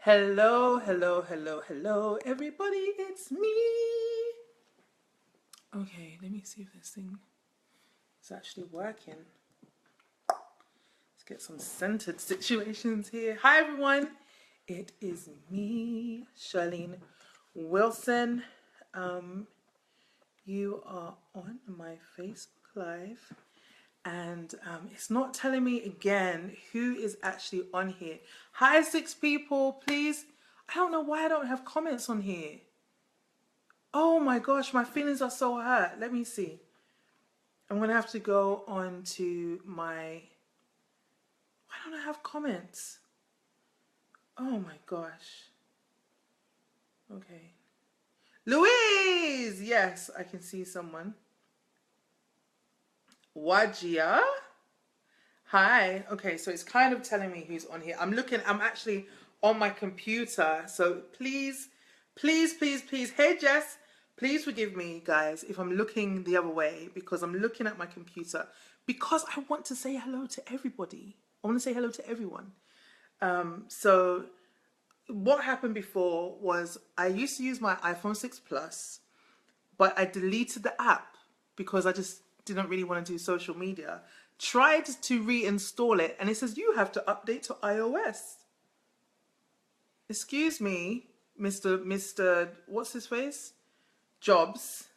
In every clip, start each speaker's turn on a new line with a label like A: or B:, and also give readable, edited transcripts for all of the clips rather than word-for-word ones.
A: Hello, hello, hello, hello, everybody, it's me. Okay, let me see if this thing is actually working. Let's get some centered situations here. Hi, everyone. It is me, Charlene Wilson. You are on my Facebook Live. And it's not telling me again who is actually on here. Hi, 6 people, please. I don't know why I don't have comments on here. Oh my gosh, my feelings are so hurt. Let me see. I'm going to have to go on to my... Why don't I have comments? Oh my gosh. Okay. Louise! Yes, I can see someone. Wajia? Hi. Okay, so it's kind of telling me who's on here. I'm actually on my computer. So please, please, please, please. Hey, Jess. Please forgive me, guys, if I'm looking the other way because I'm looking at my computer because I want to say hello to everybody. I want to say hello to everyone. So what happened before was I used to use my iPhone 6 Plus, but I deleted the app because I just didn't really want to do social media. Tried to reinstall it and it says you have to update to iOS. Excuse me, Mr. What's his face? Jobs.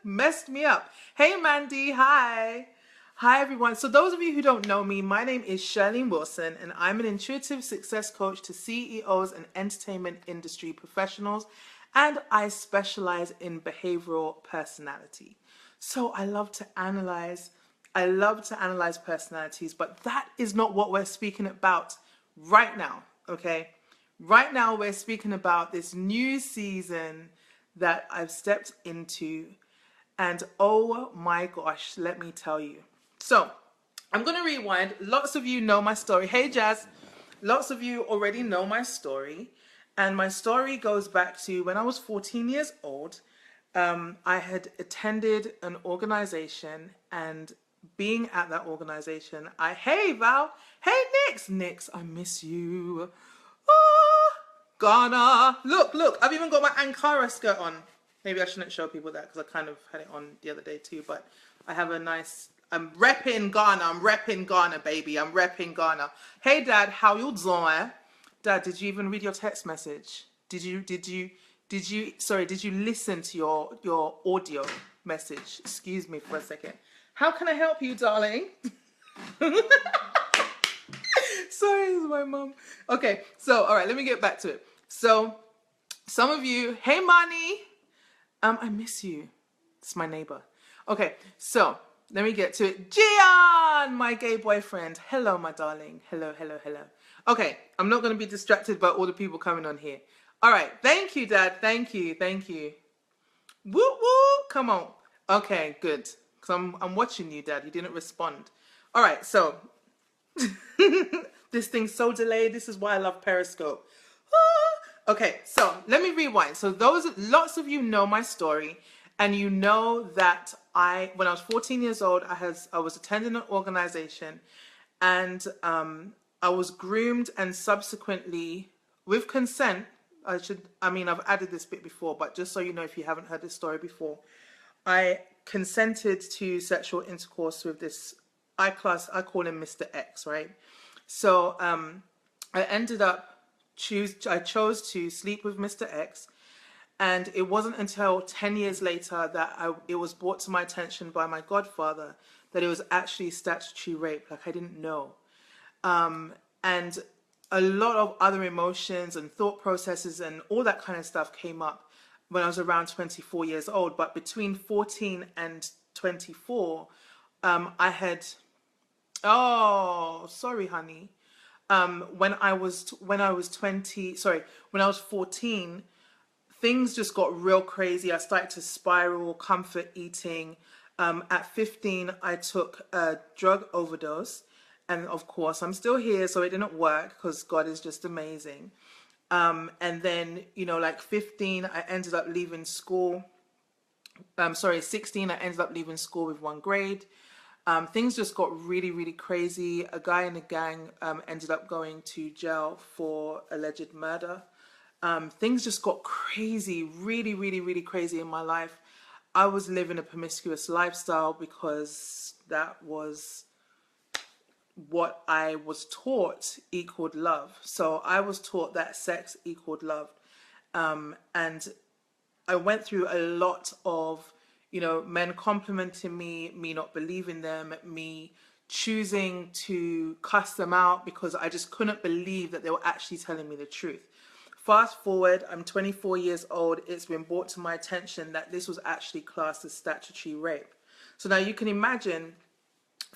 A: Messed me up. Hey Mandy, hi. Hi everyone. So those of you who don't know me, my name is Charlene Wilson and I'm an intuitive success coach to CEOs and entertainment industry professionals, and I specialize in behavioral personality. So I love to analyze personalities, but that is not what we're speaking about right now, okay? Right now we're speaking about this new season that I've stepped into, and oh my gosh, let me tell you. So I'm going to rewind. Lots of you know my story. Hey Jazz. Lots of you already know my story. And my story goes back to when I was 14 years old. I had attended an organization, and being at that organization, hey Val, hey Nix, I miss you. Ah, Ghana, look, I've even got my Ankara skirt on. Maybe I shouldn't show people that because I kind of had it on the other day too, but I have a nice, I'm repping Ghana, baby, I'm repping Ghana. Hey Dad, how you doing? Dad, did you even read your text message? Did you listen to your audio message? Excuse me for a second. How can I help you, darling? Sorry, it's my mom. Okay, so all right, let me get back to it. So some of you, hey Mani, I miss you. It's my neighbor. Okay, so let me get to it. Gian, my gay boyfriend. Hello, my darling. Hello, hello, hello. Okay, I'm not going to be distracted by all the people coming on here. All right, thank you, Dad. Thank you. Woo woo, come on. Okay, good. Because I'm watching you, Dad. You didn't respond. All right, so this thing's so delayed. This is why I love Periscope. Okay, so let me rewind. So lots of you know my story, and you know that when I was 14 years old, I was attending an organization, and I was groomed, and subsequently, with consent, I've added this bit before, but just so you know, if you haven't heard this story before, I consented to sexual intercourse with this I call him Mr. X, right? So I chose to sleep with Mr. X, and it wasn't until 10 years later that it was brought to my attention by my godfather that it was actually statutory rape. Like, I didn't know. And a lot of other emotions and thought processes and all that kind of stuff came up when I was around 24 years old. But between 14 and 24, I had... Oh, sorry, honey. When I was 14, things just got real crazy. I started to spiral, comfort eating. At 15, I took a drug overdose. And of course, I'm still here, so it didn't work because God is just amazing. And then, 15, I ended up leaving school. 16, I ended up leaving school with 1 grade. Things just got really, really crazy. A guy in the gang ended up going to jail for alleged murder. Things just got crazy, really, really, really crazy in my life. I was living a promiscuous lifestyle because that was what I was taught equaled love. So I was taught that sex equaled love. And I went through a lot of, men complimenting me, me not believing them, me choosing to cuss them out because I just couldn't believe that they were actually telling me the truth. Fast forward, I'm 24 years old. It's been brought to my attention that this was actually classed as statutory rape. So now you can imagine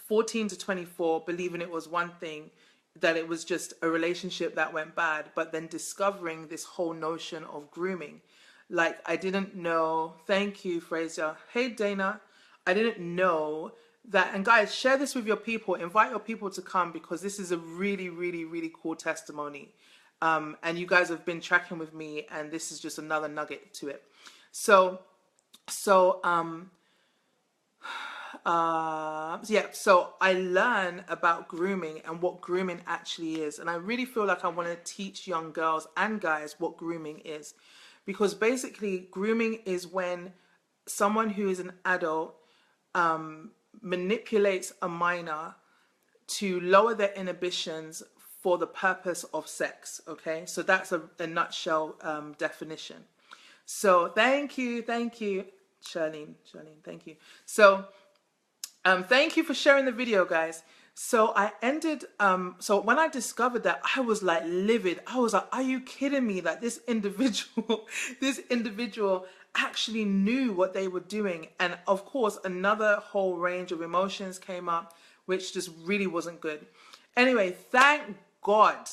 A: 14 to 24 believing it was one thing, that it was just a relationship that went bad, but then discovering this whole notion of grooming. Like, I didn't know. Thank you, Fraser. Hey, Dana. I didn't know that. And guys, share this with your people. Invite your people to come because this is a really, really, really cool testimony. And you guys have been tracking with me, and this is just another nugget to it. So I learn about grooming and what grooming actually is. And I really feel like I want to teach young girls and guys what grooming is. Because basically, grooming is when someone who is an adult manipulates a minor to lower their inhibitions for the purpose of sex. Okay, so that's a nutshell definition. So thank you, Charlene, thank you. So thank you for sharing the video, guys. So I ended, so when I discovered that, I was like livid. I was like, are you kidding me? Like this individual actually knew what they were doing. And of course, another whole range of emotions came up, which just really wasn't good. Anyway, thank God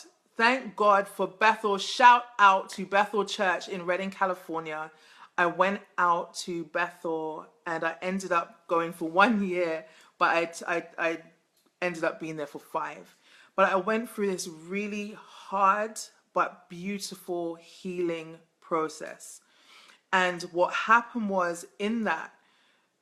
A: for Bethel. Shout out to Bethel Church in Redding, California. I went out to Bethel and I ended up going for 1 year, but I ended up being there for 5. But I went through this really hard but beautiful healing process. And what happened was, in that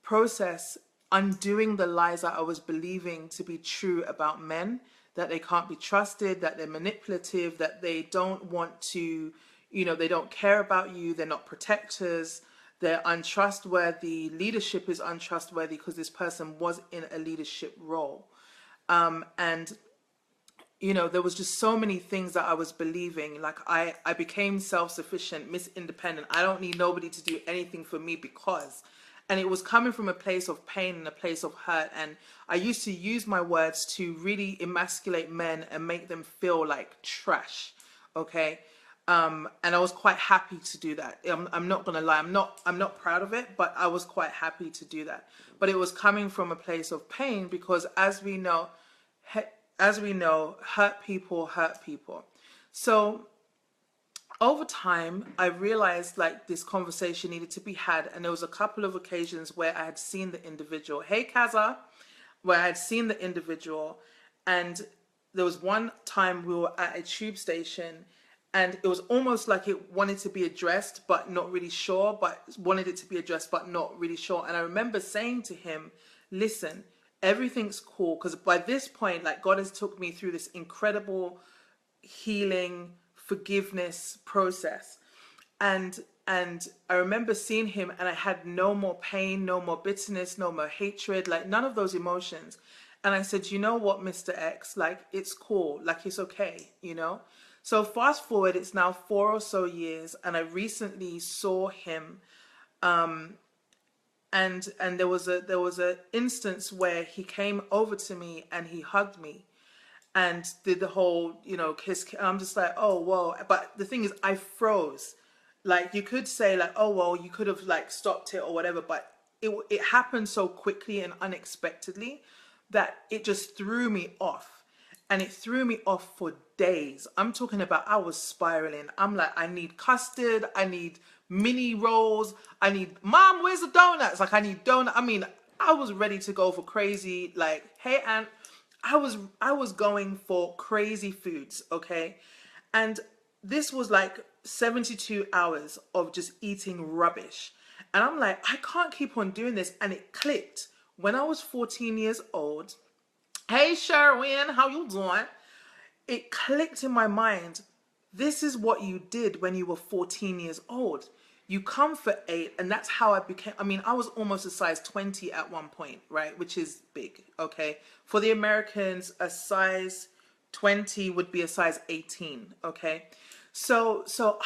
A: process, undoing the lies that I was believing to be true about men, that they can't be trusted, that they're manipulative, that they don't want to, they don't care about you, they're not protectors, they're untrustworthy, leadership is untrustworthy because this person was in a leadership role. And there was just so many things that I was believing. Like I became self-sufficient, Miss Independent. I don't need nobody to do anything for me because, and it was coming from a place of pain and a place of hurt. And I used to use my words to really emasculate men and make them feel like trash. Okay. And I was quite happy to do that. I'm not gonna lie. I'm not proud of it, but I was quite happy to do that. But it was coming from a place of pain because, as we know, hurt people hurt people. So over time, I realized like this conversation needed to be had, and there was a couple of occasions where I had seen the individual. Hey, Kaza, where I had seen the individual, and there was one time we were at a tube station. And it was almost like it wanted to be addressed, but not really sure, but wanted it to be addressed, but not really sure. And I remember saying to him, listen, everything's cool. Because by this point, like God has took me through this incredible healing, forgiveness process. And I remember seeing him and I had no more pain, no more bitterness, no more hatred, like none of those emotions. And I said, you know what, Mr. X, like it's cool, like it's okay, So fast forward, it's now 4 or so years, and I recently saw him, and there was a instance where he came over to me and he hugged me, and did the whole kiss. I'm just like, oh whoa! But the thing is, I froze. Like you could say like, oh well, you could have like stopped it or whatever, but it happened so quickly and unexpectedly that it just threw me off. And it threw me off for days. I'm talking about I was spiraling. I'm like, I need custard. I need mini rolls. I need, Mom, where's the donuts? Like, I need donut. I mean, I was ready to go for crazy. Like, hey, Aunt, I was going for crazy foods, okay? And this was like 72 hours of just eating rubbish. And I'm like, I can't keep on doing this. And it clicked when I was 14 years old, hey Sherwin, how you doing? It clicked in my mind. This is what you did when you were 14 years old. You come for 8, and that's how I became. I mean, I was almost a size 20 at one point, right? Which is big, okay? For the Americans, a size 20 would be a size 18, okay? So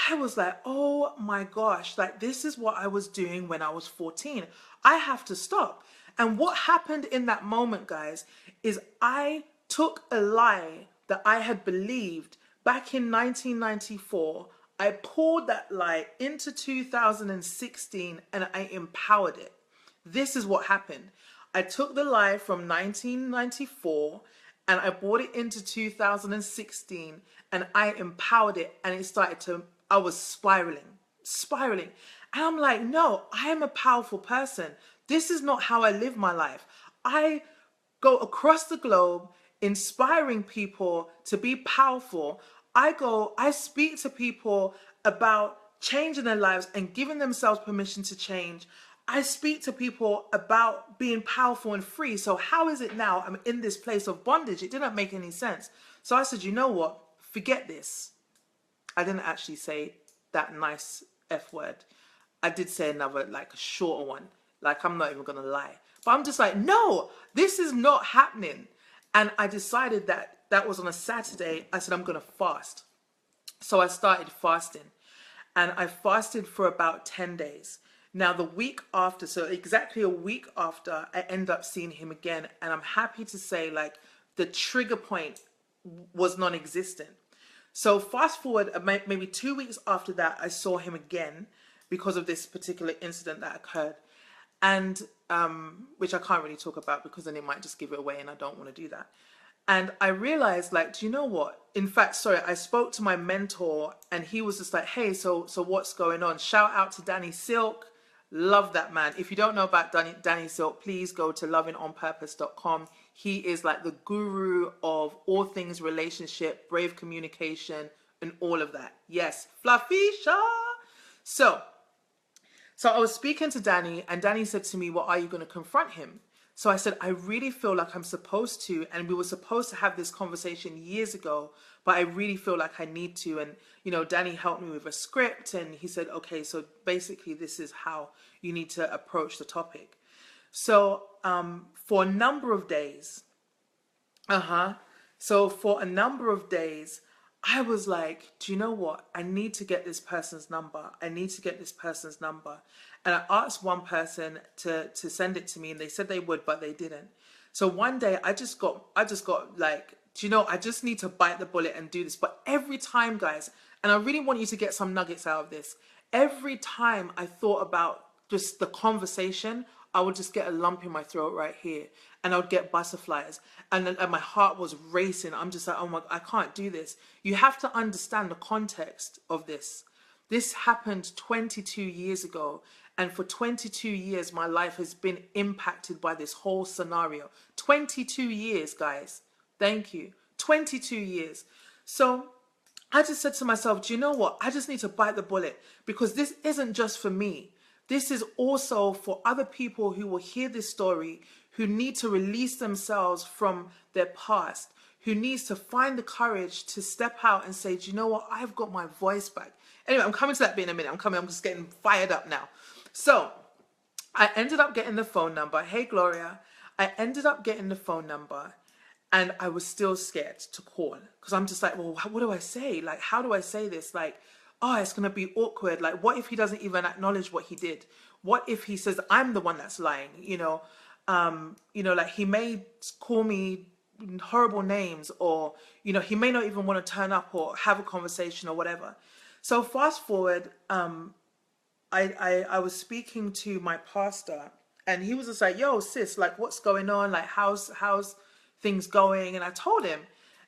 A: I was like, oh my gosh, like this is what I was doing when I was 14. I have to stop. And what happened in that moment, guys, is I took a lie that I had believed back in 1994. I poured that lie into 2016 and I empowered it. This is what happened. I took the lie from 1994 and I brought it into 2016 and I empowered it, and it started to, I was spiraling. And I'm like, no, I am a powerful person. This is not how I live my life. I go across the globe inspiring people to be powerful. I speak to people about changing their lives and giving themselves permission to change. I speak to people about being powerful and free. So how is it now I'm in this place of bondage? It didn't make any sense. So I said, you know what? Forget this. I didn't actually say that nice F word. I did say another, like a shorter one. Like, I'm not even going to lie. But I'm just like, no, this is not happening. And I decided that was on a Saturday. I said, I'm going to fast. So I started fasting. And I fasted for about 10 days. Now, the week after, so exactly a week after, I end up seeing him again. And I'm happy to say, like, the trigger point was non-existent. So fast forward, maybe 2 weeks after that, I saw him again because of this particular incident that occurred. And which I can't really talk about because then it might just give it away, and I don't want to do that. And I realized, like, do you know what? In fact, sorry, I spoke to my mentor and he was just like, hey, so what's going on? Shout out to Danny Silk. Love that man. If you don't know about Danny Silk, please go to lovingonpurpose.com. He is like the guru of all things relationship, brave communication, and all of that. Yes, Fluffisha. So I was speaking to Danny, and Danny said to me, well, are you going to confront him? So I said, I really feel like I'm supposed to, and we were supposed to have this conversation years ago, but I really feel like I need to. And, you know, Danny helped me with a script, and he said, okay, so basically this is how you need to approach the topic. So for a number of days, I was like, do you know what? I need to get this person's number. And I asked one person to send it to me, and they said they would, but they didn't. So one day I just got like, do you know, I just need to bite the bullet and do this. But every time, guys, and I really want you to get some nuggets out of this, every time I thought about just the conversation, I would just get a lump in my throat right here, and I would get butterflies, and my heart was racing. I'm just like, oh my, I can't do this. You have to understand the context of this. This happened 22 years ago, and for 22 years, my life has been impacted by this whole scenario. 22 years, guys. Thank you. 22 years. So I just said to myself, do you know what? I just need to bite the bullet, because this isn't just for me. This is also for other people who will hear this story, who need to release themselves from their past, who needs to find the courage to step out and say, do you know what? I've got my voice back. Anyway, I'm coming to that bit in a minute. I'm just getting fired up now. So I ended up getting the phone number. Hey, Gloria. I ended up getting the phone number, and I was still scared to call, because I'm just like, well, what do I say? Like, how do I say this? Like, oh, it's going to be awkward. Like, what if he doesn't even acknowledge what he did? What if he says I'm the one that's lying? You know, like, he may call me horrible names, or, you know, he may not even want to turn up or have a conversation or whatever. So fast forward, I was speaking to my pastor, and he was just like, yo, sis, like, what's going on? Like, how's things going? And I told him,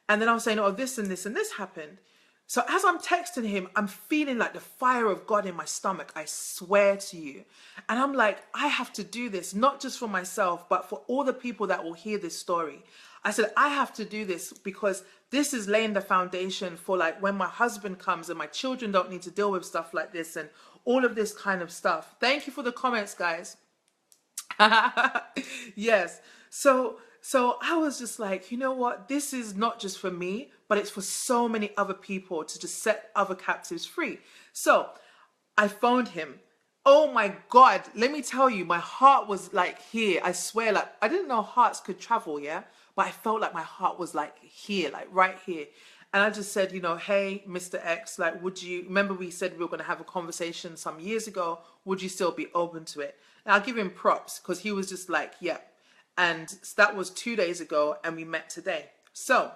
A: and then I was saying, oh, this and this and this happened. So as I'm texting him, I'm feeling like the fire of God in my stomach, I swear to you. And I'm like, I have to do this, not just for myself, but for all the people that will hear this story. I said, I have to do this, because this is laying the foundation for, like, when my husband comes and my children don't need to deal with stuff like this and all of this kind of stuff. Thank you for the comments, guys. Yes. So I was just like, you know what? This is not just for me, but it's for so many other people to just set other captives free. So I phoned him. Oh my God, let me tell you, my heart was like here. I swear, like I didn't know hearts could travel, yeah? But I felt like my heart was like here, like right here. And I just said, hey, Mr. X, like, would you remember we said we were going to have a conversation some years ago? Would you still be open to it? And I'll give him props because he was just like, yeah. And that was 2 days ago, and we met today. So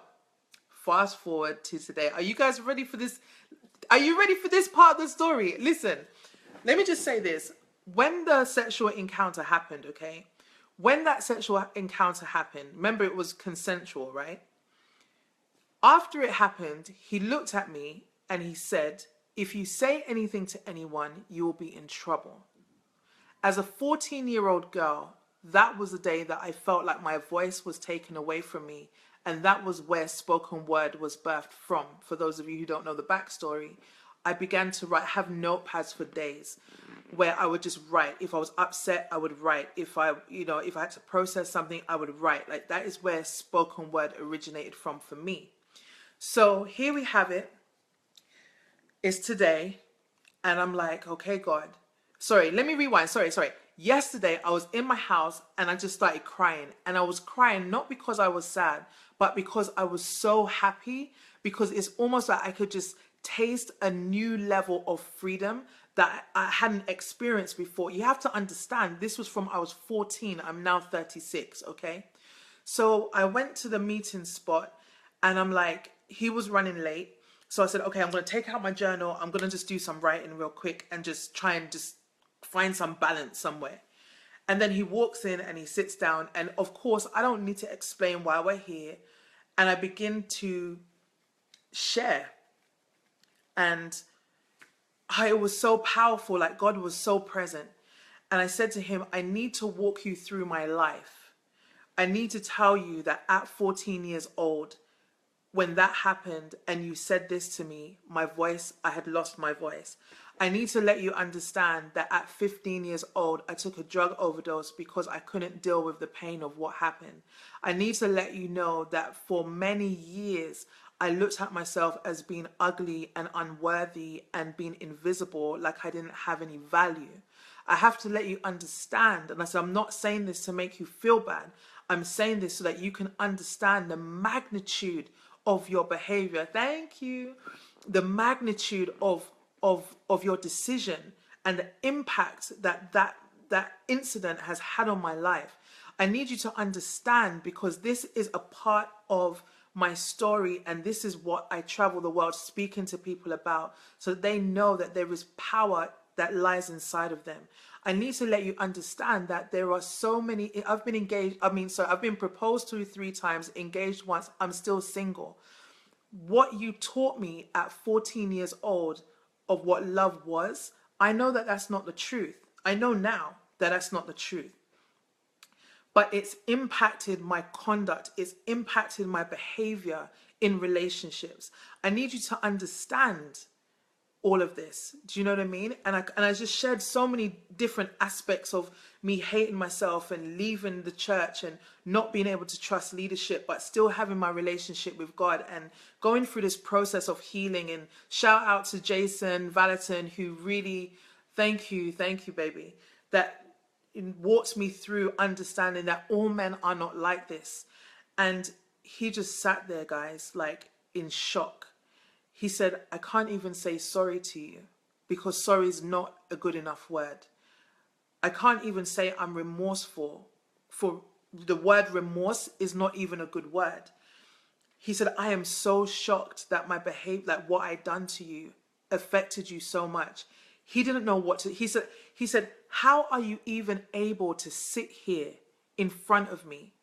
A: fast forward to today. Are you guys ready for this? Are you ready for this part of the story? Listen, let me just say this. When the sexual encounter happened, okay? When that sexual encounter happened, remember it was consensual, right? After it happened, he looked at me and he said, if you say anything to anyone, you will be in trouble. As a 14-year-old girl, that was the day that I felt like my voice was taken away from me. And that was where spoken word was birthed from. For those of you who don't know the backstory, I began to write, have notepads for days where I would just write. If I was upset, I would write. If I had to process something, I would write. Like that is where spoken word originated from for me. So here we have it. It's today. And I'm like, okay, God. Sorry, let me rewind. Sorry. Yesterday, I was in my house and I just started crying. And I was crying not because I was sad, but because I was so happy. Because it's almost like I could just taste a new level of freedom that I hadn't experienced before. You have to understand, this was from I was 14. I'm now 36, okay? So I went to the meeting spot and I'm like, he was running late. So I said, okay, I'm going to take out my journal. I'm going to just do some writing real quick and just try and just find some balance somewhere. And then he walks in and he sits down. And of course, I don't need to explain why we're here. And I begin to share. And it was so powerful, like God was so present. And I said to him, I need to walk you through my life. I need to tell you that at 14 years old, when that happened and you said this to me, I had lost my voice. I need to let you understand that at 15 years old, I took a drug overdose because I couldn't deal with the pain of what happened. I need to let you know that for many years, I looked at myself as being ugly and unworthy and being invisible, like I didn't have any value. I have to let you understand, and I said, I'm not saying this to make you feel bad. I'm saying this so that you can understand the magnitude of your behavior. Thank you. The magnitude of your decision and the impact that incident has had on my life. I need you to understand, because this is a part of my story and this is what I travel the world speaking to people about, so that they know that there is power that lies inside of them. I need to let you understand that there are so many. I've been engaged. I've been proposed to 3 times, engaged once. I'm still single. What you taught me at 14 years old of what love was, I know that that's not the truth. I know now that that's not the truth. But it's impacted my conduct. It's impacted my behavior in relationships. I need you to understand all of this. Do you know what I mean? And I just shared so many different aspects of me hating myself and leaving the church and not being able to trust leadership, but still having my relationship with God and going through this process of healing. And shout out to Jason Valentin, who really, thank you, baby, that walked me through understanding that all men are not like this. And he just sat there, guys, like in shock. He said, I can't even say sorry to you because sorry is not a good enough word. I can't even say I'm remorseful, for the word remorse is not even a good word. He said, I am so shocked that my behavior, like what I done to you affected you so much. He didn't know what to, he said, how are you even able to sit here in front of me?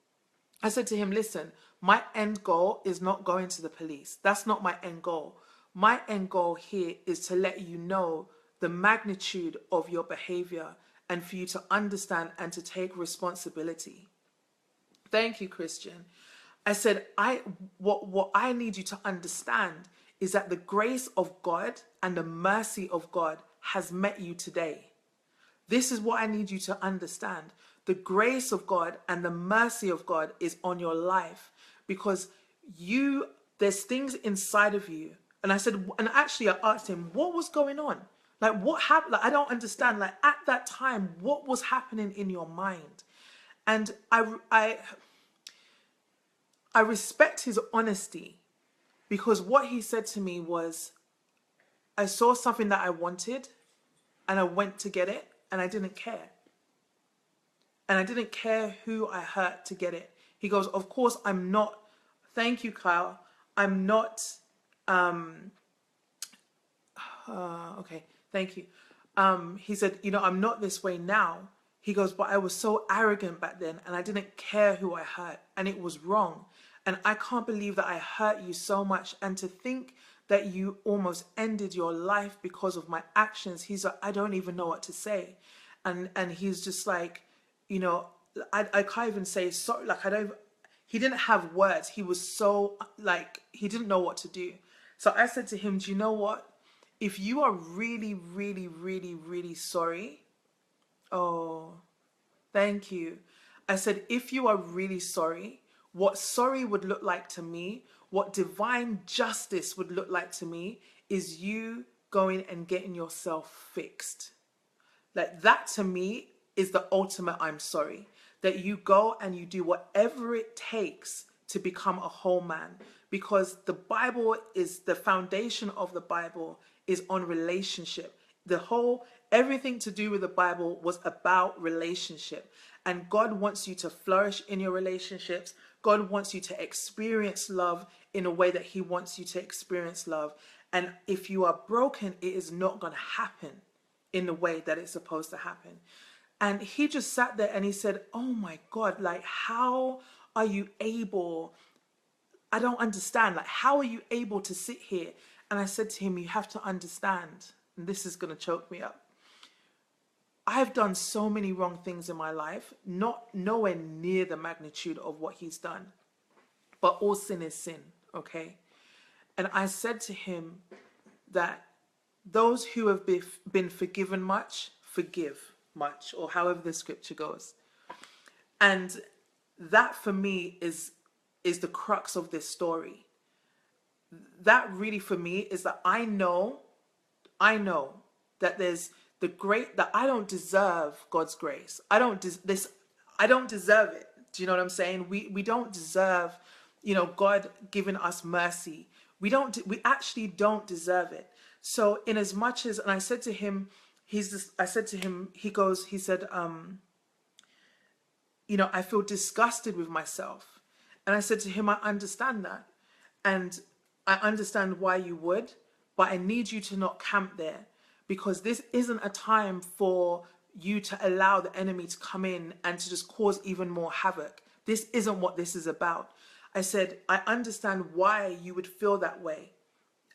A: I said to him, listen, my end goal is not going to the police. That's not my end goal. My end goal here is to let you know the magnitude of your behavior and for you to understand and to take responsibility. Thank you, Christian. I said, what I need you to understand is that the grace of God and the mercy of God has met you today. This is what I need you to understand. the grace of God and the mercy of God is on your life, because there's things inside of you. And I said, and actually I asked him, what was going on? Like, what happened? Like, I don't understand. Like, at that time, what was happening in your mind? And I respect his honesty, because what he said to me was, I saw something that I wanted and I went to get it and I didn't care. And I didn't care who I hurt to get it. He goes, of course, I'm not, thank you, Kyle. I'm not, okay, thank you. He said, I'm not this way now. He goes, but I was so arrogant back then and I didn't care who I hurt, and it was wrong. And I can't believe that I hurt you so much. And to think that you almost ended your life because of my actions. He's like, I don't even know what to say. And he's just like, I can't even say sorry. Like, he didn't have words. He was so, like, he didn't know what to do. So I said to him, do you know what? If you are really, really, really, really sorry, oh, thank you. I said, if you are really sorry, what sorry would look like to me, what divine justice would look like to me, is you going and getting yourself fixed. Like, that to me is the ultimate I'm sorry. That you go and you do whatever it takes to become a whole man. Because the Bible is, the foundation of the Bible is on relationship. Everything to do with the Bible was about relationship. And God wants you to flourish in your relationships. God wants you to experience love in a way that he wants you to experience love. And if you are broken, it is not going to happen in the way that it's supposed to happen. And he just sat there and he said, oh my God, like, how are you able? I don't understand. Like, how are you able to sit here? And I said to him, you have to understand, and this is going to choke me up. I've done so many wrong things in my life, nowhere near the magnitude of what he's done. But all sin is sin, okay? And I said to him that those who have been forgiven much, forgive much, or however the scripture goes. And that for me is the crux of this story. That really for me is that I know that there's that I don't deserve God's grace. I don't deserve it. Do you know what I'm saying? We don't deserve, God giving us mercy. We actually don't deserve it. So in as much as, and I said to him, he said, I feel disgusted with myself. And I said to him, I understand that. And I understand why you would, but I need you to not camp there, because this isn't a time for you to allow the enemy to come in and to just cause even more havoc. This isn't what this is about. I said, I understand why you would feel that way.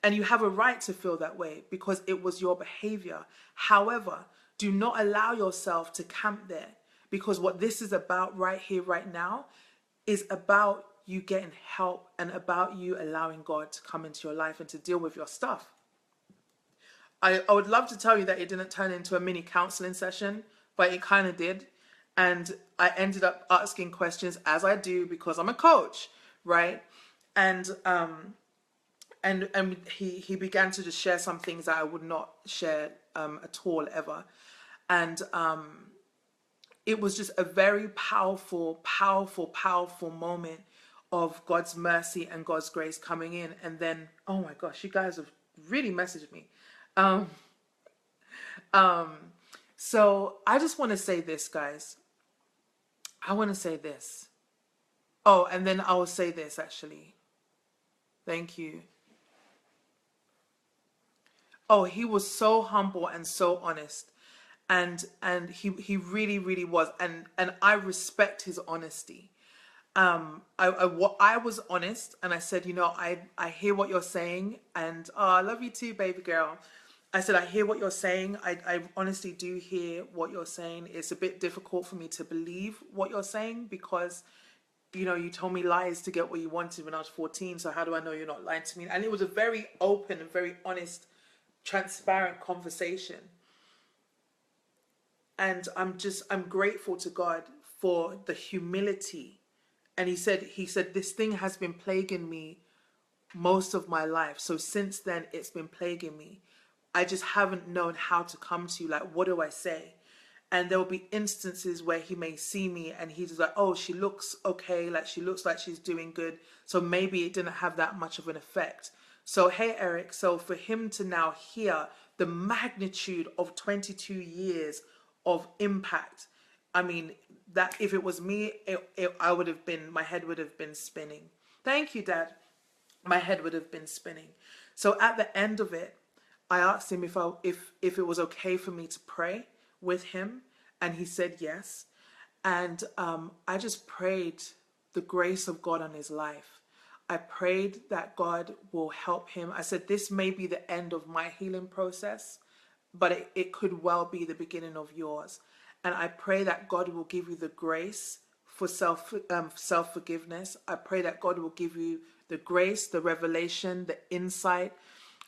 A: And you have a right to feel that way because it was your behavior. However, do not allow yourself to camp there, because what this is about right here, right now, is about you getting help and about you allowing God to come into your life and to deal with your stuff. I would love to tell you that it didn't turn into a mini counseling session, but it kind of did. And I ended up asking questions, as I do, because I'm a coach, right? And he began to just share some things that I would not share at all ever. And it was just a very powerful, powerful, powerful moment of God's mercy and God's grace coming in. And then, oh my gosh, you guys have really messaged me. So I just want to say this, guys. I want to say this. Oh, and then I will say this, actually. Thank you. Oh, he was so humble and so honest. And he really, really was. And I respect his honesty. I was honest, and I said, I hear what you're saying, and I love you too, baby girl. I said, I hear what you're saying. I honestly do hear what you're saying. It's a bit difficult for me to believe what you're saying because, you told me lies to get what you wanted when I was 14. So how do I know you're not lying to me? And it was a very open and very honest, transparent conversation. And I'm grateful to God for the humility. And he said, this thing has been plaguing me most of my life. So since then, it's been plaguing me. I just haven't known how to come to you. Like, what do I say? And there will be instances where he may see me and he's like, oh, she looks okay. Like, she looks like she's doing good. So maybe it didn't have that much of an effect. So, hey, Eric, so for him to now hear the magnitude of 22 years of impact, I mean, that if it was me, my head would have been spinning. Thank you, Dad. My head would have been spinning. So at the end of it, I asked him if it was okay for me to pray with him, and he said yes. And I just prayed the grace of God on his life. I prayed that God will help him. I said, this may be the end of my healing process, but it could well be the beginning of yours. And I pray that God will give you the grace for self-forgiveness. I pray that God will give you the grace, the revelation, the insight,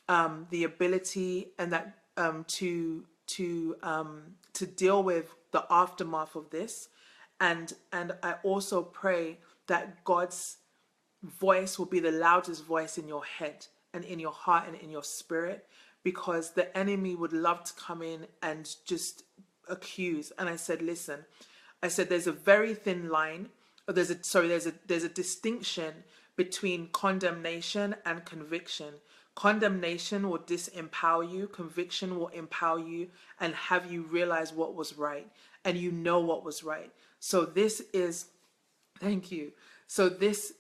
A: the ability, and that to deal with the aftermath of this. And I also pray that God's voice will be the loudest voice in your head and in your heart and in your spirit, because the enemy would love to come in and just accuse. And I said, listen, I said, there's a very thin line. There's a distinction between condemnation and conviction. Condemnation will disempower you. Conviction will empower you and have you realize what was right, and you know what was right. So this is, thank you. So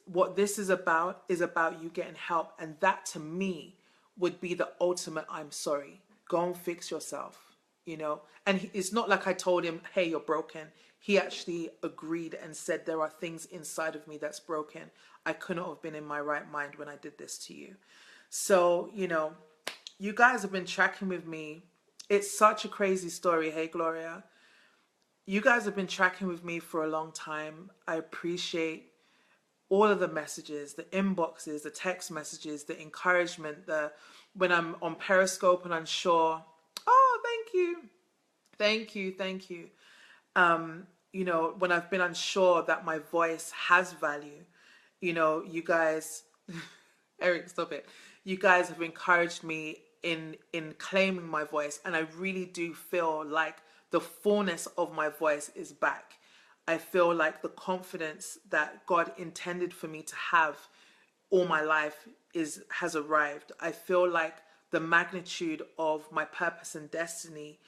A: what this is about you getting help. And that to me would be the ultimate, I'm sorry, go and fix yourself, you know? And it's not like I told him, hey, you're broken. He actually agreed and said, there are things inside of me that's broken. I couldn't have been in my right mind when I did this to you. So, you know, you guys have been tracking with me. It's such a crazy story. Hey, Gloria. You guys have been tracking with me for a long time. I appreciate all of the messages, the inboxes, the text messages, the encouragement, when I'm on Periscope and unsure. Oh, thank you. Thank you. Thank you. You know, when I've been unsure that my voice has value, you know, you guys, Eric, stop it. You guys have encouraged me in claiming my voice. And I really do feel like the fullness of my voice is back. I feel like the confidence that God intended for me to have all my life has arrived. I feel like the magnitude of my purpose and destiny,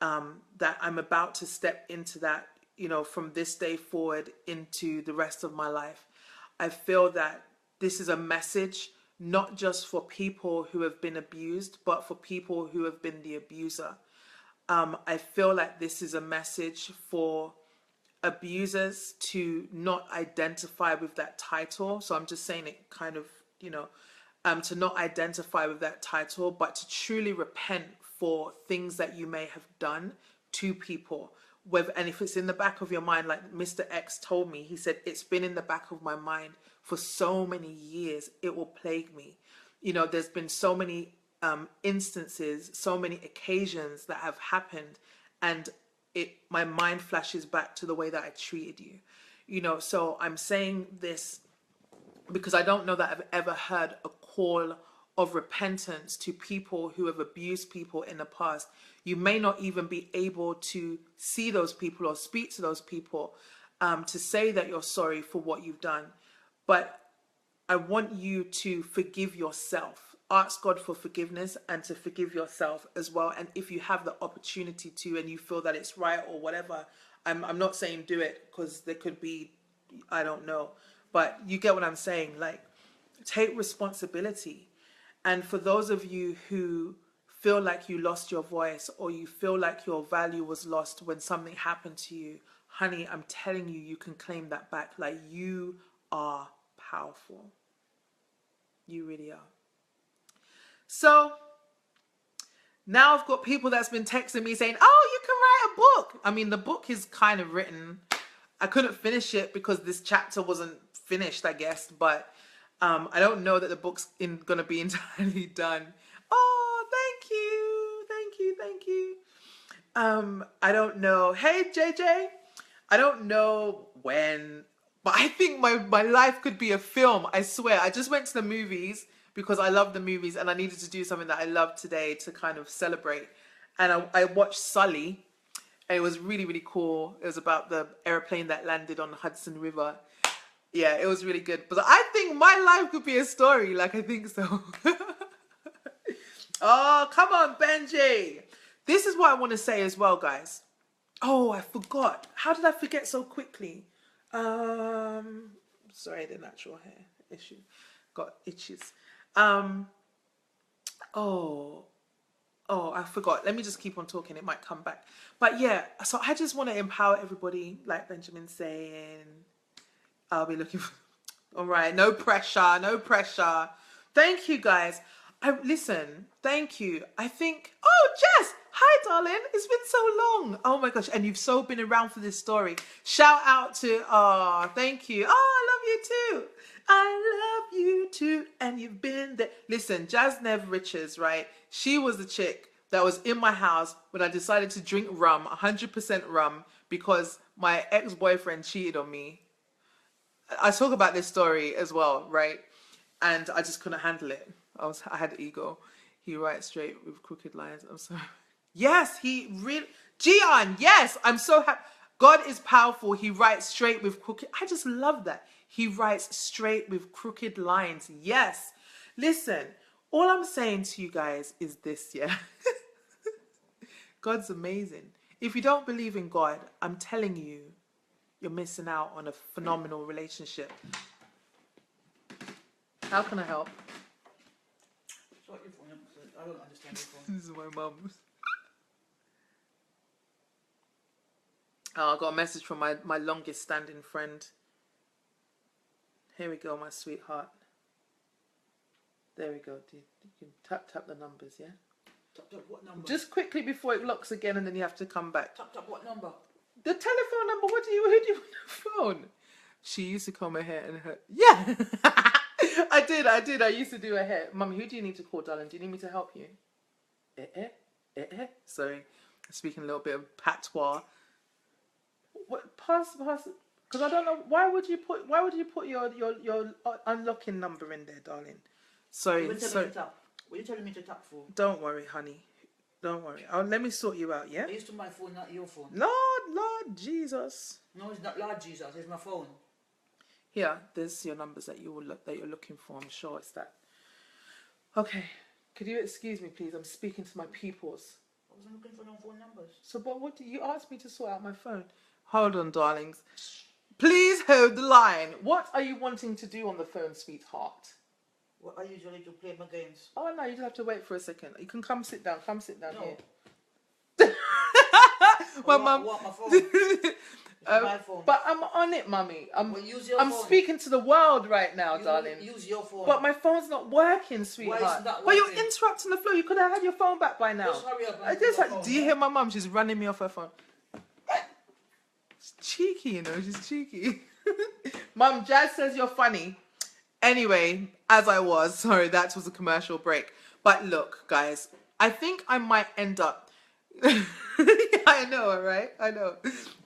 A: that I'm about to step into that, you know, from this day forward into the rest of my life. I feel that this is a message not just for people who have been abused, but for people who have been the abuser. I feel like this is a message for abusers to not identify with that title. So I'm just saying it kind of, you know, to not identify with that title, but to truly repent for things that you may have done to people. And if it's in the back of your mind, like Mr. X told me, he said, it's been in the back of my mind for so many years, it will plague me. You know, there's been so many instances, so many occasions that have happened, and my mind flashes back to the way that I treated you. You know, so I'm saying this because I don't know that I've ever heard a call of repentance to people who have abused people in the past. You may not even be able to see those people or speak to those people to say that you're sorry for what you've done. But I want you to forgive yourself. Ask God for forgiveness and to forgive yourself as well. And if you have the opportunity to, and you feel that it's right or whatever, I'm not saying do it, because there could be, I don't know, but you get what I'm saying. Like, take responsibility. And for those of you who feel like you lost your voice, or you feel like your value was lost when something happened to you, honey, I'm telling you, you can claim that back. Like, you are powerful. You really are. So now I've got people that's been texting me saying, oh, you can write a book. I mean, the book is kind of written. I couldn't finish it because this chapter wasn't finished, I guess. But I don't know that the book's going to be entirely done. Oh, thank you. Thank you. Thank you. I don't know. Hey, JJ. I don't know when, but I think my life could be a film. I swear. I just went to the movies because I love the movies and I needed to do something that I love today to kind of celebrate. And I watched Sully, and it was really, really cool. It was about the airplane that landed on the Hudson River. Yeah, it was really good. But I think my life could be a story. Like, I think so. Oh, come on, Benji. This is what I want to say as well, guys. Oh, I forgot. How did I forget so quickly? Sorry, the natural hair issue. Got itches. Oh, I forgot. Let me just keep on talking. It might come back. But yeah, so I just want to empower everybody, like Benjamin's saying. I'll be looking for... All right, no pressure, no pressure. Thank you, guys. Listen, thank you. I think... Oh, Jess! Hi, darling. It's been so long. Oh, my gosh. And you've so been around for this story. Shout out to... Oh, thank you. Oh, I love you too. I love you too. And you've been there. Listen, Jasnev Richards, right? She was the chick that was in my house when I decided to drink rum, 100% rum, because my ex-boyfriend cheated on me. I talk about this story as well, right? And I just couldn't handle it. I had ego. He writes straight with crooked lines. I'm sorry. Yes, he really... Gian, yes, I'm so happy. God is powerful. He writes straight with crooked... I just love that. He writes straight with crooked lines. Yes. Listen, all I'm saying to you guys is this, yeah? God's amazing. If you don't believe in God, I'm telling you, you're missing out on a phenomenal relationship. How can I help?
B: I don't understand your phone.
A: This is my mum's. Oh, I got a message from my longest standing friend. Here we go, my sweetheart. There we go. You can tap the numbers, yeah?
B: Tap what number?
A: Just quickly before it locks again, and then you have to come back.
B: Tap what number?
A: The telephone number. Who do you want on the phone? She used to comb her hair and her... Yeah! I did. I used to do her hair. Mummy, who do you need to call, darling? Do you need me to help you? Sorry. I'm speaking a little bit of patois. What? Pass. Because I don't know. Why would you put your unlocking number in there, darling? Sorry.
B: What are you telling me to tap for?
A: Don't worry, honey. Don't worry. Let me sort you out, yeah?
B: I used to my phone, not your phone.
A: Lord Jesus.
B: No, it's not Lord Jesus. It's my phone.
A: Here, there's your numbers that you're looking for. I'm sure it's that. Okay. Could you excuse me, please? I'm speaking to my peoples.
B: I wasn't looking for no phone numbers.
A: So, but what do you asked me to sort out my phone? Hold on, darlings. Please hold the line. What are you wanting to do on the phone, sweetheart?
B: Well, I usually do play my games.
A: Oh, no, you just have to wait for a second. You can come sit down. Come sit down
B: No.
A: here. My mum.
B: I want my phone. My phone.
A: But I'm on it, mummy. I'm
B: phone.
A: speaking to the world right now, darling.
B: Use your phone.
A: But my phone's not working, sweetheart.
B: Why is that
A: But you're
B: working?
A: interrupting the flow. You could have had your phone back by now.
B: Just hurry up.
A: Do you hear my mum? She's running me off her phone. She's cheeky, you know. She's cheeky. Mum, Jazz says you're funny. Anyway, as I was. Sorry, that was a commercial break. But look, guys. I think I might end up... I know, right? I know.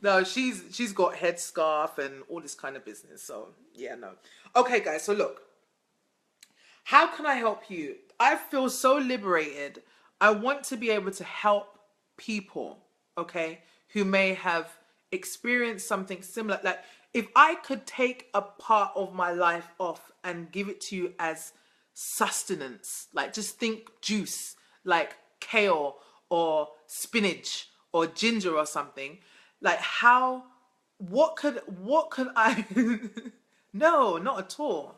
A: No, she's got headscarf and all this kind of business. So, yeah, no. Okay, guys. So, look. How can I help you? I feel so liberated. I want to be able to help people, okay, who may have experienced something similar. Like, if I could take a part of my life off and give it to you as sustenance, like just think juice, like kale or spinach or ginger or something, like what could I, no, not at all.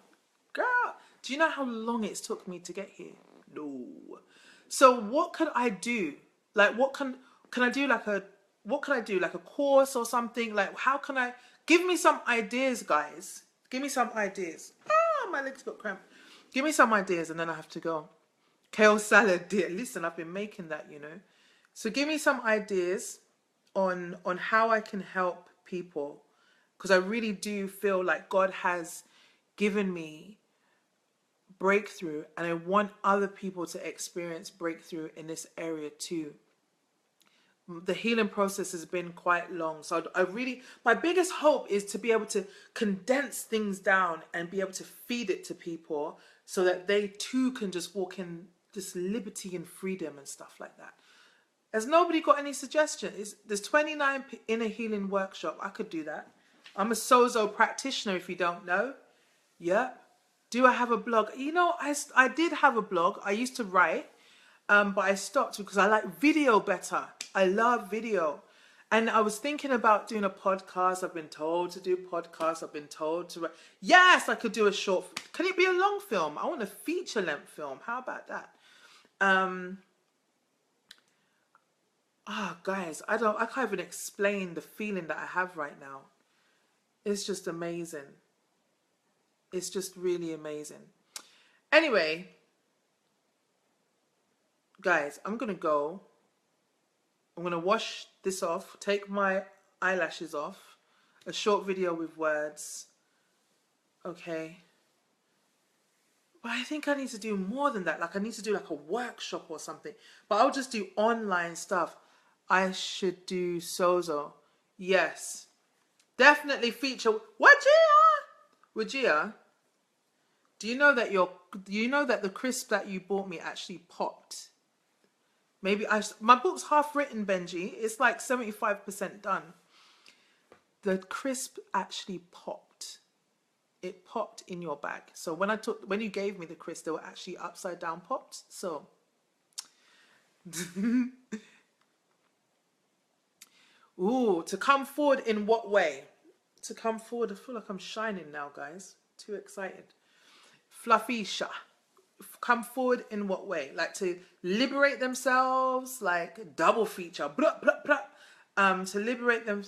A: Girl, do you know how long it's took me to get here? No. So what could I do? Like, can I do like a course or something? Like, how can I, give me some ideas, guys. Give me some ideas. Ah, my legs got cramped. Give me some ideas and then I have to go. Kale salad, dear. Listen, I've been making that, you know. So give me some ideas on how I can help people. Because I really do feel like God has given me breakthrough. And I want other people to experience breakthrough in this area too. the healing process has been quite long. So my biggest hope is to be able to condense things down and be able to feed it to people so that they too can just walk in this liberty and freedom and stuff like that. Has nobody got any suggestions? There's 29 inner healing workshop. I could do that. I'm a Sozo practitioner if you don't know. Yep. Do I have a blog? You know, I did have a blog. I used to write. But I stopped because I like video better. I love video. And I was thinking about doing a podcast. I've been told to do podcasts. I've been told to... Yes, I could do a short... Can it be a long film? I want a feature-length film. How about that? Guys, I can't even explain the feeling that I have right now. It's just amazing. It's just really amazing. Anyway... Guys, I'm going to go. I'm going to wash this off, take my eyelashes off, a short video with words. Okay. But I think I need to do more than that. Like I need to do like a workshop or something. But I'll just do online stuff. I should do Sozo. Yes. Definitely feature. Wajia? Do you know that the crisp that you bought me actually popped? Maybe my book's half written, Benji. It's like 75% done. The crisp actually popped. It popped in your bag. So when you gave me the crisp, they were actually upside down popped. So ooh, to come forward in what way? To come forward, I feel like I'm shining now, guys. Too excited. Fluffisha. Come forward in what way? Like to liberate themselves, like double feature, blah, blah, blah. To liberate them.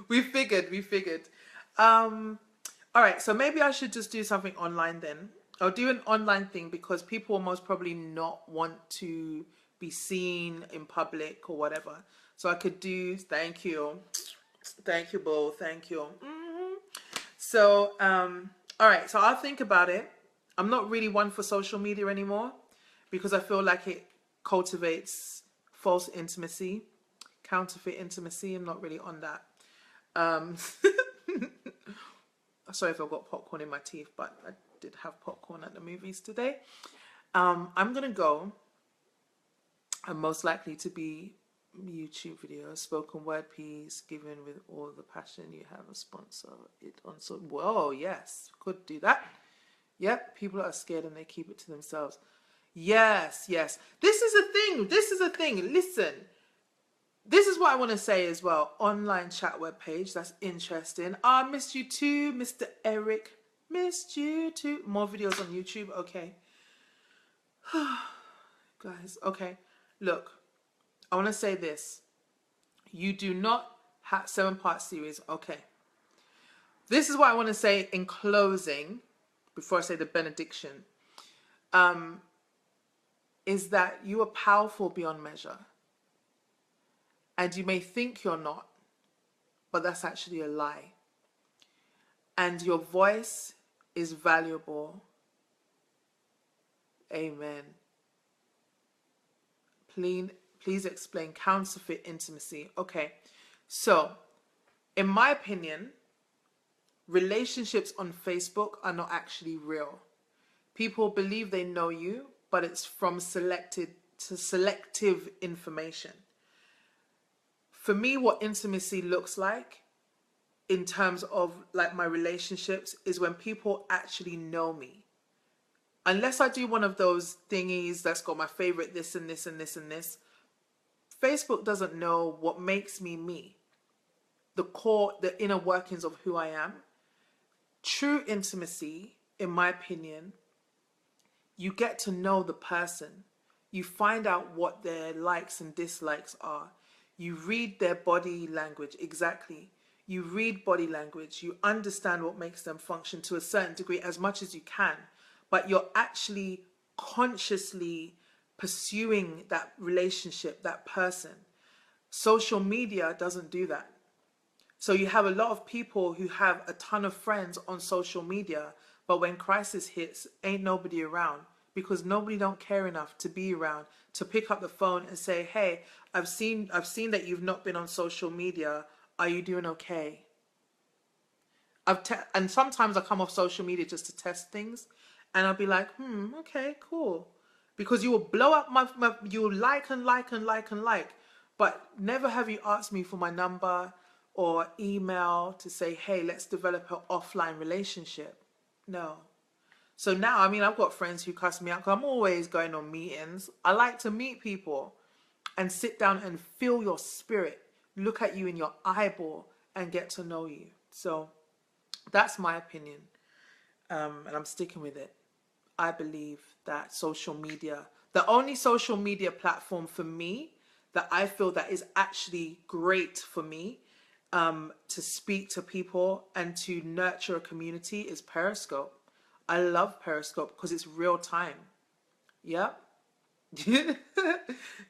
A: we figured. All right, so maybe I should just do something online then. I'll do an online thing because people will most probably not want to be seen in public or whatever. So I could do, thank you, Bo, thank you. So, all right, so I'll think about it. I'm not really one for social media anymore because I feel like it cultivates false intimacy, counterfeit intimacy. I'm not really on that. Sorry if I've got popcorn in my teeth, but I did have popcorn at the movies today. I'm going to go. I'm most likely to be YouTube videos, spoken word piece, given with all the passion you have, a sponsor it on. So, whoa, yes, could do that. Yep, people are scared and they keep it to themselves. Yes. This is a thing. Listen, this is what I want to say as well. Online chat webpage. That's interesting. I missed you too, Mr. Eric. Missed you too. More videos on YouTube. Okay. Guys, okay. Look, I want to say this. You do not have 7-part series. Okay. This is what I want to say in closing. Before I say the benediction, is that you are powerful beyond measure. And you may think you're not, but that's actually a lie. And your voice is valuable. Amen. Please explain counterfeit intimacy. Okay, so in my opinion, relationships on Facebook are not actually real. People believe they know you, but it's from selective information. For me, what intimacy looks like in terms of like my relationships is when people actually know me. Unless I do one of those thingies that's got my favorite this and this and this and this, Facebook doesn't know what makes me me. The inner workings of who I am. True intimacy, in my opinion, you get to know the person. You find out what their likes and dislikes are. You read their body language, exactly. You read body language. You understand what makes them function to a certain degree as much as you can. But you're actually consciously pursuing that relationship, that person. Social media doesn't do that. So you have a lot of people who have a ton of friends on social media, but when crisis hits, ain't nobody around because nobody don't care enough to be around to pick up the phone and say, hey, I've seen that you've not been on social media. Are you doing okay? And sometimes I come off social media just to test things, and I'll be like, okay, cool. Because you will blow up you will like and like and like and like, but never have you asked me for my number or email to say, hey, let's develop an offline relationship. No. So now, I mean, I've got friends who cuss me out because I'm always going on meetings. I like to meet people and sit down and feel your spirit, look at you in your eyeball and get to know you. So that's my opinion, and I'm sticking with it. I believe that social media, the only social media platform for me that I feel that is actually great for me to speak to people and to nurture a community is Periscope. I love Periscope because it's real time. Yep.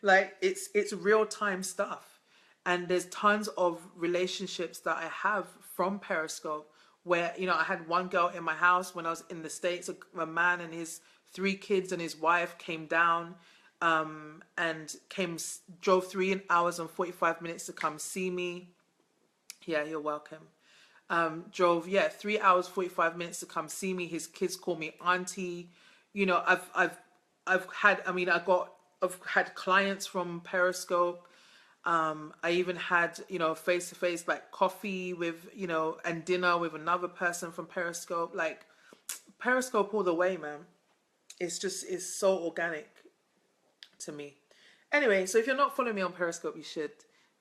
A: Like it's real time stuff. And there's tons of relationships that I have from Periscope where, you know, I had one girl in my house when I was in the States, a man and his 3 kids and his wife came down and drove 3 hours and 45 minutes to come see me. Yeah, you're welcome. Drove 3 hours 45 minutes to come see me. His kids call me auntie. You know, I've had clients from Periscope. I even had, you know, face to face like coffee with, you know, and dinner with another person from Periscope. Like Periscope all the way, man. It's so organic to me. Anyway, so if you're not following me on Periscope, you should,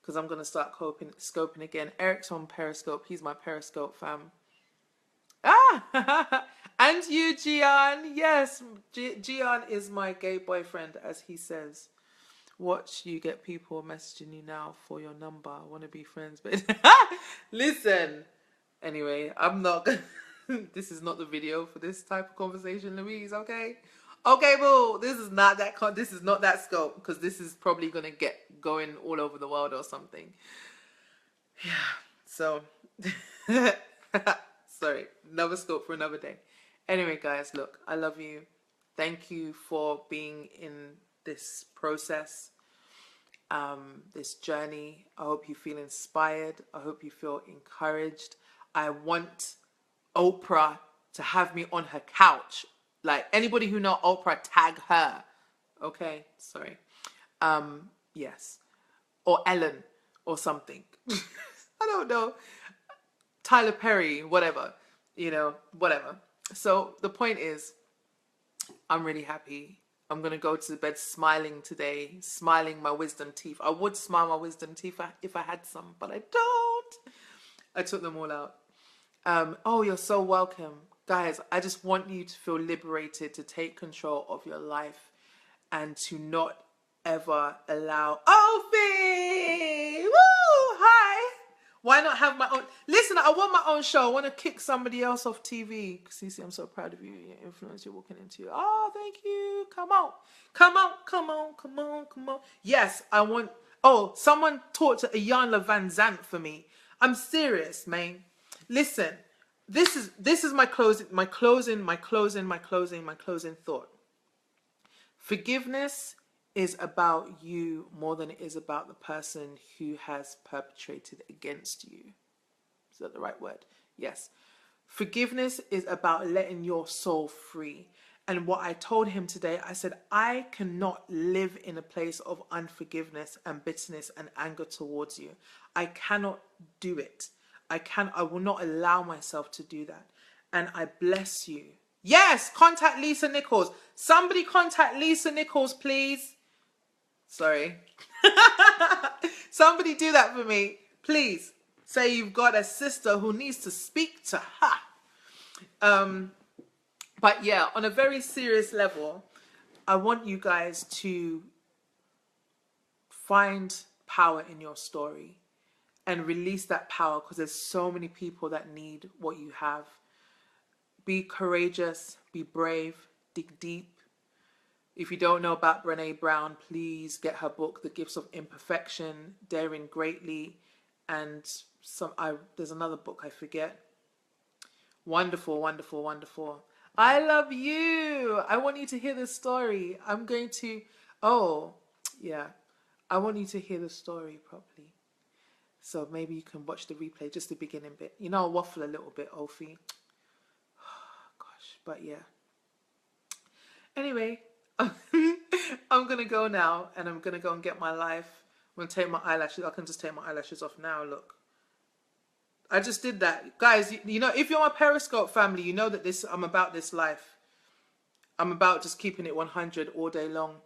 A: because I'm going to start scoping again. Eric's on Periscope. He's my Periscope fam. Ah! And you, Gian. Yes, Gian is my gay boyfriend, as he says. Watch, you get people messaging you now for your number. I want to be friends, but listen. Anyway, I'm not. This is not the video for this type of conversation, Louise. Okay, boo. This is not that. This is not that scope, because this is probably gonna get going all over the world or something. Yeah. So, sorry. Another scope for another day. Anyway, guys, look. I love you. Thank you for being in this process, this journey. I hope you feel inspired. I hope you feel encouraged. I want Oprah to have me on her couch. Like, anybody who know Oprah, tag her. Okay, sorry. Yes. Or Ellen or something. I don't know. Tyler Perry, whatever. You know, whatever. So the point is, I'm really happy. I'm going to go to bed smiling today, smiling my wisdom teeth. I would smile my wisdom teeth if I had some, but I don't. I took them all out. Oh, you're so welcome. Guys, I just want you to feel liberated, to take control of your life and to not ever allow... Ophi! Woo! Hi! Why not have my own... Listen, I want my own show. I want to kick somebody else off TV. Cece, I'm so proud of you. Your influence you're walking into. Oh, thank you. Come on. Come on. Come on. Come on. Come on. Yes, I want... Oh, someone talk to Iyanla Vanzant for me. I'm serious, man. Listen, this is my closing thought. Forgiveness is about you more than it is about the person who has perpetrated against you. Is that the right word? Yes. Forgiveness is about letting your soul free. And what I told him today, I said, I cannot live in a place of unforgiveness and bitterness and anger towards you. I cannot do it. I will not allow myself to do that. And I bless you. Yes, contact Lisa Nichols. Somebody contact Lisa Nichols, please. Sorry. Somebody do that for me, please. Say you've got a sister who needs to speak to her. But yeah, on a very serious level, I want you guys to find power in your story and release that power, because there's so many people that need what you have. Be courageous, be brave, dig deep. If you don't know about Brené Brown, please get her book, The Gifts of Imperfection, Daring Greatly, and there's another book I forget. Wonderful, wonderful, wonderful. I love you. I want you to hear the story. I'm going to. Oh, yeah. I want you to hear the story properly. So maybe you can watch the replay, just the beginning bit. You know, I'll waffle a little bit, Ophi. Gosh, but yeah. Anyway, I'm gonna go now, and I'm gonna go and get my life. I'm gonna take my eyelashes. I can just take my eyelashes off now. Look, I just did that, guys. You know, if you're my Periscope family, you know that I'm about this life. I'm about just keeping it 100 all day long.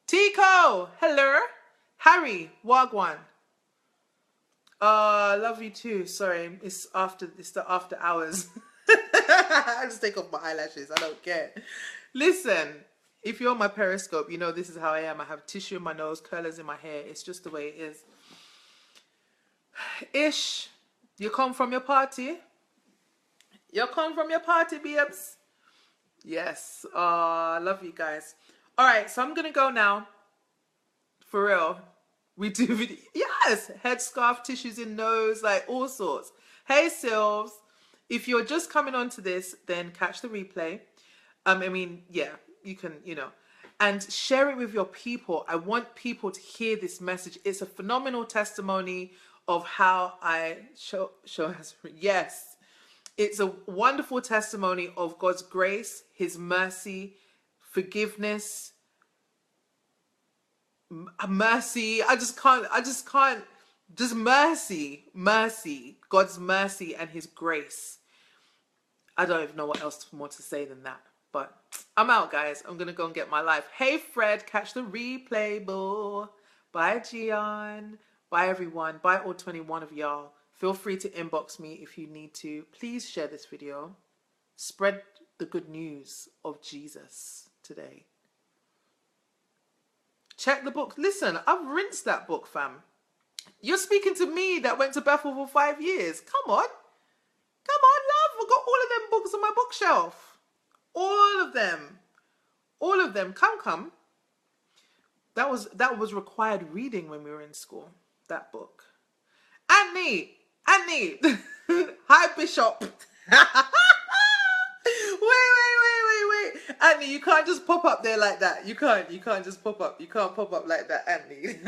A: Tico, hello, Harry, Wagwan. Love you too. Sorry, it's the after hours. I just take off my eyelashes. I don't care. Listen, if you're on my Periscope, you know this is how I am. I have tissue in my nose, curlers in my hair. It's just the way it is. Ish, you come from your party? You come from your party, babes? Yes. I love you guys. All right, so I'm gonna go now. For real. We do video. Yes, headscarf, tissues in nose, like all sorts. Hey, Sylves. If you're just coming onto this, then catch the replay. I mean, yeah, you can, and share it with your people. I want people to hear this message. It's a phenomenal testimony of how I show. Yes, it's a wonderful testimony of God's grace, His mercy, forgiveness, mercy. Just mercy, God's mercy and His grace. I don't even know what else more to say than that, but I'm out, guys. I'm gonna go and get my life. Hey, Fred, catch the replay, boo. Bye, Gian. Bye, everyone. Bye, all 21 of y'all. Feel free to inbox me if you need to. Please share this video. Spread the good news of Jesus today. Check the book. Listen, I've rinsed that book, fam. You're speaking to me that went to Bethel for 5 years. Come on. Come on, love. I've got all of them books on my bookshelf. All of them. All of them. Come. That was required reading when we were in school. That book. Annie. Hi, Bishop. Wait. Annie, you can't just pop up there like that. You can't just pop up. You can't pop up like that, Annie.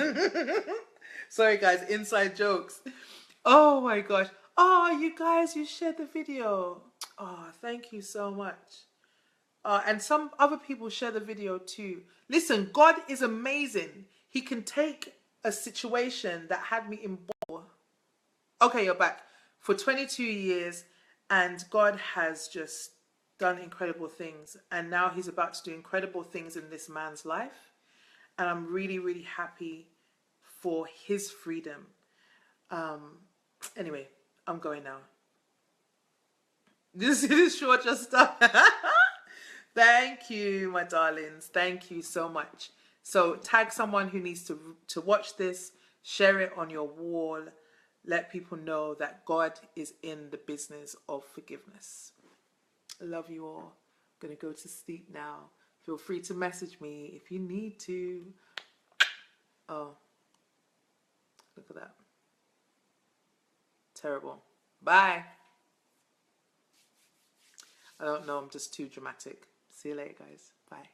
A: Sorry, guys. Inside jokes. Oh, my gosh. Oh, you guys, you shared the video. Oh, thank you so much. And some other people share the video too. Listen, God is amazing. He can take a situation that had me in ball. Okay, you're back. For 22 years, and God has just done incredible things. And now He's about to do incredible things in this man's life. And I'm really, really happy for his freedom. Anyway, I'm going now. This is short just stuff. Thank you, my darlings. Thank you so much. So tag someone who needs to watch this. Share it on your wall. Let people know that God is in the business of forgiveness. I love you all. I'm going to go to sleep now. Feel free to message me if you need to. Oh, look at that. Terrible. Bye. I don't know. I'm just too dramatic. See you later, guys. Bye.